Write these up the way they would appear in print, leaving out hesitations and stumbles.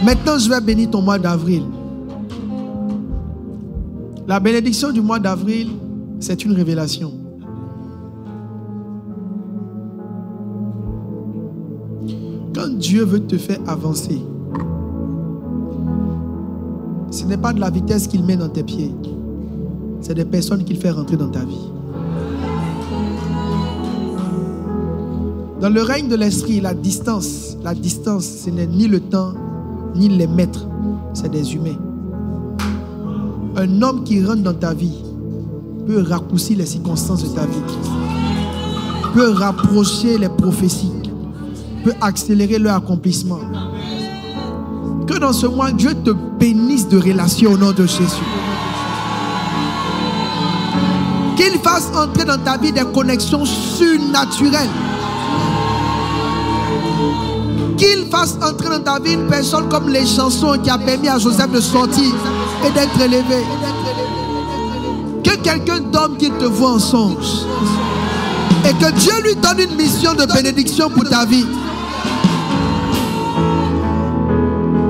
Maintenant, je vais bénir ton mois d'avril. La bénédiction du mois d'avril, c'est une révélation. Quand Dieu veut te faire avancer, ce n'est pas de la vitesse qu'il met dans tes pieds. C'est des personnes qu'il fait rentrer dans ta vie. Dans le règne de l'esprit, la distance, ce n'est ni le temps, ni les mètres. C'est des humains. Un homme qui rentre dans ta vie peut raccourcir les circonstances de ta vie, peut rapprocher les prophéties, peut accélérer leur accomplissement. Que dans ce mois, Dieu te bénisse de relations au nom de Jésus. Qu'il fasse entrer dans ta vie des connexions surnaturelles. Qu'il fasse entrer dans ta vie une personne comme les chansons qui a permis à Joseph de sortir et d'être élevé. Que quelqu'un dorme qu'il te voit en songe. Et que Dieu lui donne une mission de bénédiction pour ta vie.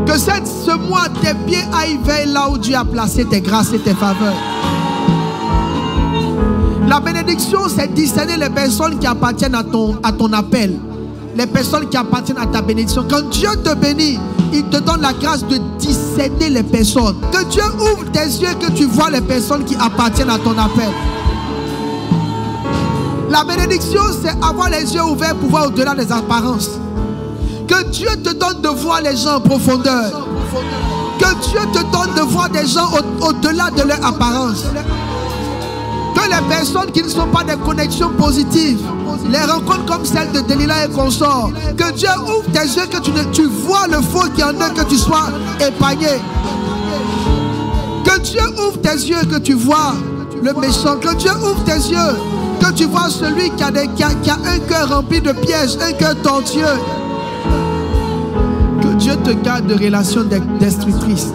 Que ce mois, tes pieds aillent vers là où Dieu a placé tes grâces et tes faveurs. La bénédiction, c'est discerner les personnes qui appartiennent à ton appel. Les personnes qui appartiennent à ta bénédiction. Quand Dieu te bénit, il te donne la grâce de discerner les personnes. Que Dieu ouvre tes yeux, que tu vois les personnes qui appartiennent à ton appel. La bénédiction, c'est avoir les yeux ouverts pour voir au-delà des apparences. Que Dieu te donne de voir les gens en profondeur. Que Dieu te donne de voir des gens au-delà de leur apparence. Que les personnes qui ne sont pas des connexions positives, les rencontres comme celle de Delilah et consorts, que Dieu ouvre tes yeux, que tu vois le faux qui en eux, que tu sois épargné. Que Dieu ouvre tes yeux, que tu vois le méchant. Que Dieu ouvre tes yeux, que tu vois celui qui a un cœur rempli de pièges, un cœur tortueux. Que Dieu te garde de relations destructrices.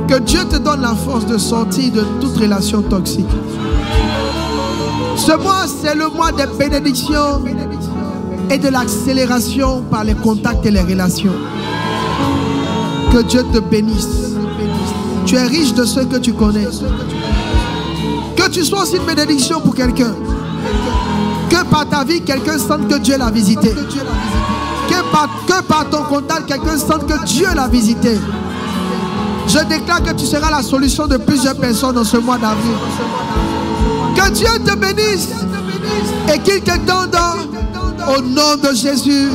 Que Dieu te donne la force de sortir de toute relation toxique. Ce mois, c'est le mois des bénédictions et de l'accélération par les contacts et les relations. Que Dieu te bénisse. Tu es riche de ce que tu connais. Que tu sois aussi une bénédiction pour quelqu'un. Que par ta vie, quelqu'un sente que Dieu l'a visité. Que par ton contact, quelqu'un sente que Dieu l'a visité. Je déclare que tu seras la solution de plusieurs personnes dans ce mois d'avril. Que Dieu te bénisse et qu'il te donne au nom de Jésus.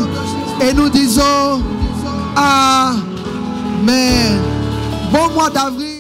Et nous disons Amen. Bon mois d'avril.